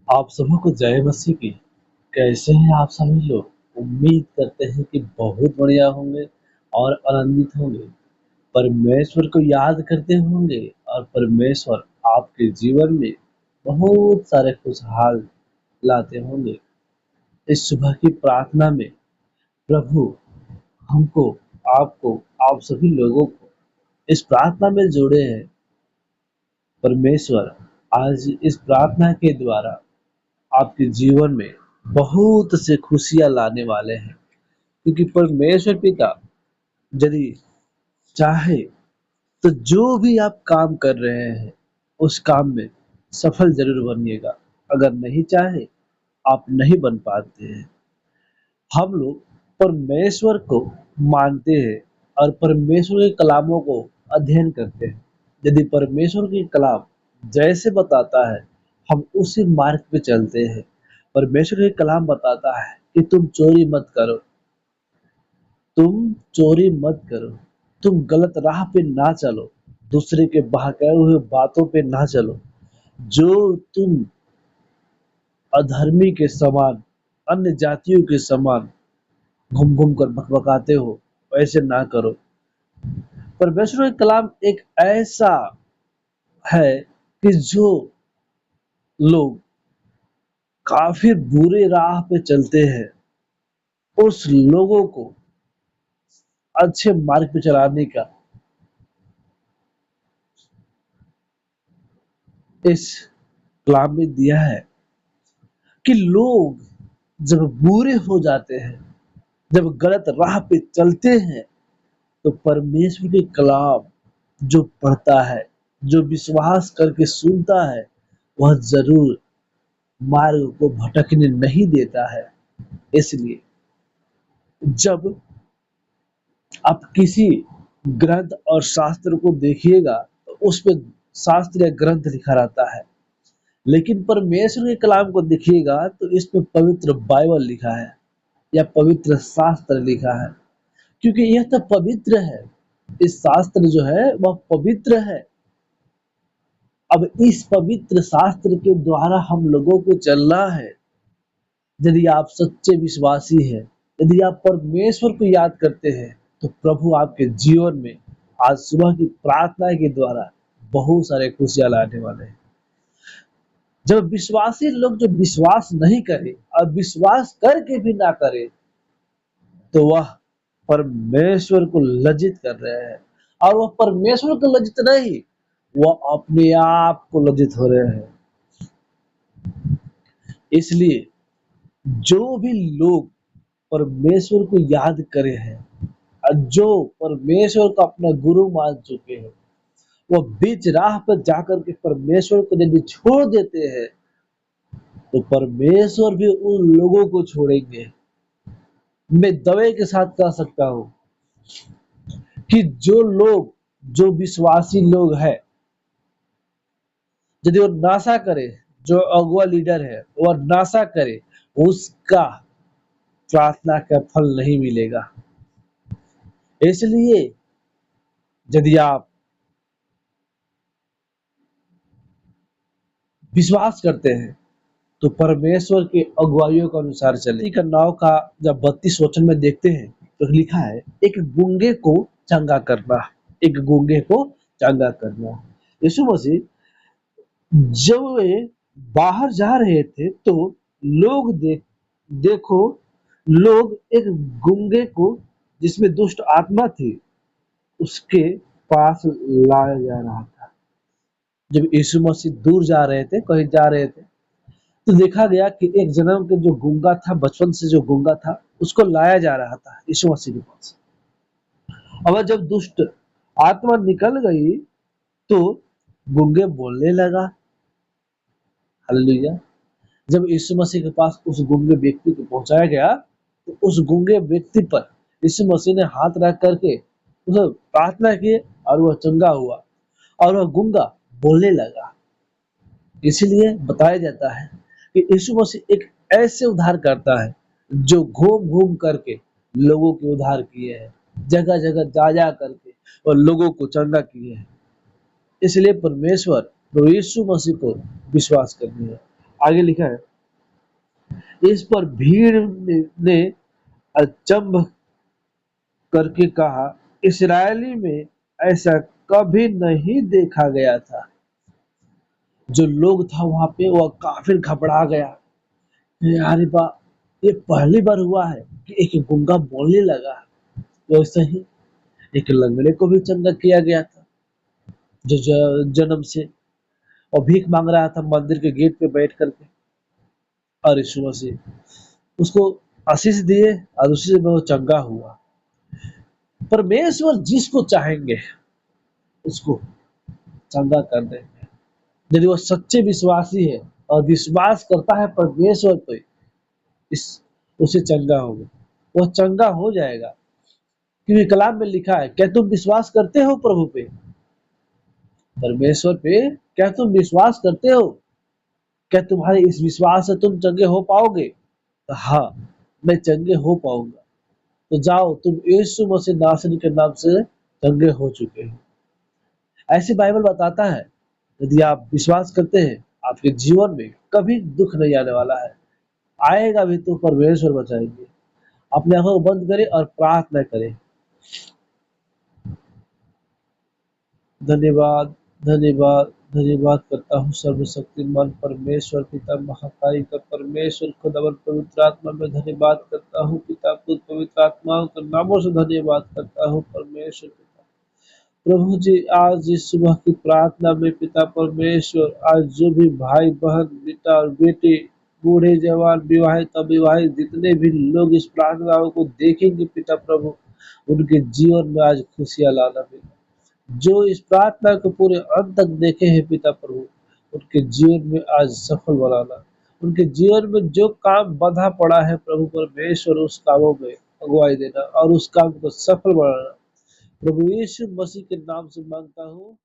आप सभी को जय मसीह की। कैसे हैं आप सभी लोग? उम्मीद करते हैं कि बहुत बढ़िया होंगे और आनंदित होंगे। परमेश्वर को याद करते होंगे और परमेश्वर आपके जीवन में बहुत सारे खुशहाल लाते होंगे। इस सुबह की प्रार्थना में प्रभु हमको, आपको, आप सभी लोगों को इस प्रार्थना में जोड़े हैं। परमेश्वर आज इस प्रार्थना के द्वारा आपके जीवन में बहुत से खुशियां लाने वाले हैं, क्योंकि परमेश्वर पिता यदि चाहे तो जो भी आप काम कर रहे हैं उस काम में सफल जरूर बनिएगा। अगर नहीं चाहे आप नहीं बन पाते हैं। हम लोग परमेश्वर को मानते हैं और परमेश्वर के कलामों को अध्ययन करते हैं। यदि परमेश्वर की कलाम जैसे बताता है हम उसी मार्ग पे चलते हैं। परमेश्वर की कलाम बताता है कि तुम चोरी मत करो, तुम चोरी मत करो, तुम गलत राह पे ना चलो, दूसरे के बहकाए हुए बातों पे ना चलो। जो तुम अधर्मी के समान, अन्य जातियों के समान घूम घूम कर बकबकाते हो, वैसे ना करो। परमेश्वर का कलाम एक ऐसा है कि जो लोग काफी बुरे राह पे चलते हैं उस लोगों को अच्छे मार्ग पे चलाने का इस कलाम में दिया है। कि लोग जब बुरे हो जाते हैं, जब गलत राह पे चलते हैं, तो परमेश्वर के कलाम जो पढ़ता है, जो विश्वास करके सुनता है, वह जरूर मार्ग को भटकने नहीं देता है। इसलिए जब आप किसी ग्रंथ और शास्त्र को देखिएगा तो उस पे शास्त्र या ग्रंथ लिखा रहता है, लेकिन परमेश्वर के कलाम को देखिएगा तो इसमें पवित्र बाइबल लिखा है या पवित्र शास्त्र लिखा है, क्योंकि यह तो पवित्र है। इस शास्त्र जो है वह पवित्र है। अब इस पवित्र शास्त्र के द्वारा हम लोगों को चलना है। यदि आप सच्चे विश्वासी हैं, यदि आप परमेश्वर को याद करते हैं, तो प्रभु आपके जीवन में आज सुबह की प्रार्थना के द्वारा बहुत सारे खुशियां लाने वाले हैं। जब विश्वासी लोग जो विश्वास नहीं करे और विश्वास करके भी ना करे, तो वह परमेश्वर को लज्जित कर रहे हैं। और वह परमेश्वर को लज्जित नहीं, वह अपने आप को लज्जित हो रहे हैं। इसलिए जो भी लोग परमेश्वर को याद करे हैं और जो परमेश्वर को अपना गुरु मान चुके हैं, वह बीच राह पर जाकर के परमेश्वर को यदि छोड़ देते हैं, तो परमेश्वर भी उन लोगों को छोड़ेंगे। मैं दावे के साथ कह सकता हूँ कि जो लोग, जो विश्वासी लोग हैं, यदि वो नासा करे, जो अगुआ लीडर है वह नासा करे, उसका प्रार्थना का फल नहीं मिलेगा। इसलिए यदि आप विश्वास करते हैं तो परमेश्वर के अगुवाइयों के अनुसार चले। का नाव का जब 32 वचन में देखते हैं तो लिखा है, एक गूंगे को चंगा करना, एक गूंगे को चंगा करना। यीशु मसीह जब वे बाहर जा रहे थे तो लोग देखो, लोग एक गूंगे को जिसमें दुष्ट आत्मा थी उसके पास लाया जा रहा था। जब यीशु मसीह दूर जा रहे थे, कहीं जा रहे थे, तो देखा गया कि एक जन्म के जो गूंगा था, बचपन से जो गूंगा था, उसको लाया जा रहा था यीशु मसीह के पास। अब जब दुष्ट आत्मा निकल गई तो गूंगे बोलने लगा। हालेलुया। जब यीशु मसीह के पास उस गूंगे व्यक्ति को पहुंचाया गया तो उस गूंगे व्यक्ति पर यीशु मसीह ने हाथ रख करके उसे प्रार्थना की और वह चंगा हुआ और वह गूंगा बोलने लगा। इसीलिए बताया जाता है कि यीशु मसीह एक ऐसे उद्धार करता है जो घूम घूम करके लोगों के उद्धार किए हैं, जगह जगह जा जा करके और लोगों को चंगा किए हैं। इसलिए परमेश्वर प्रभु यीशु मसीह को विश्वास करनी है। आगे लिखा है, इस पर भीड़ ने अचंभ करके कहा, इसराइली में ऐसा कभी नहीं देखा गया था। जो लोग था वहां पे वह काफी घबरा गया। अरे बा, ये पहली बार हुआ है कि एक गूंगा बोलने लगा। वैसे ही एक लंगड़े को भी चंगा किया गया था, जो जन्म से और भीख मांग रहा था मंदिर के गेट पे बैठ करके। और यीशु मसीह उसको आशीष दिए और उसी से वो चंगा हुआ। परमेश्वर जिसको चाहेंगे उसको चंगा कर देंगे, यदि वो सच्चे विश्वासी है और विश्वास करता है परमेश्वर पे, इस उसे चंगा होगा, वह चंगा हो जाएगा। क्योंकि कलाम में लिखा है, क्या तुम विश्वास करते हो प्रभु पे, परमेश्वर पे? क्या तुम विश्वास करते हो? क्या तुम्हारे इस विश्वास से तुम चंगे हो पाओगे? तो हाँ, मैं चंगे हो पाऊंगा। तो जाओ, तुम यीशु मसीह नासरी के नाम से चंगे हो चुके हो। ऐसे बाइबल बताता है, यदि आप विश्वास करते हैं, आपके जीवन में कभी दुख नहीं आने वाला है। आएगा भी तो परमेश्वर बचाएंगे। अपने आंखों को बंद करें और प्रार्थना करें। धन्यवाद, धन्यवाद, धन्यवाद करता हूँ सर्वशक्तिमान परमेश्वर पिता महाकाई का परमेश्वर खुदावन पवित्र आत्मा में धन्यवाद करता हूँ। पिता पुत्र पवित्र आत्माओं के नामों से धन्यवाद करता हूँ परमेश्वर पिता। प्रभु जी, आज इस सुबह की प्रार्थना में पिता परमेश्वर, आज जो भी भाई बहन बेटा और बेटी, बूढ़े जवान विवाहित अविवाहित जितने भी लोग इस प्रार्थनाओं को देखेंगे पिता प्रभु, उनके जीवन में आज खुशियां लाना पिता। जो इस प्रार्थना को पूरे अंत तक देखे हैं पिता प्रभु, उनके जीवन में आज सफल बनाना। उनके जीवन में जो काम बाधा पड़ा है प्रभु परमेश्वर, उस कामों में अगुवाई देना और उस काम को सफल बनाना। प्रभु यीशु मसीह के नाम से मांगता हूँ।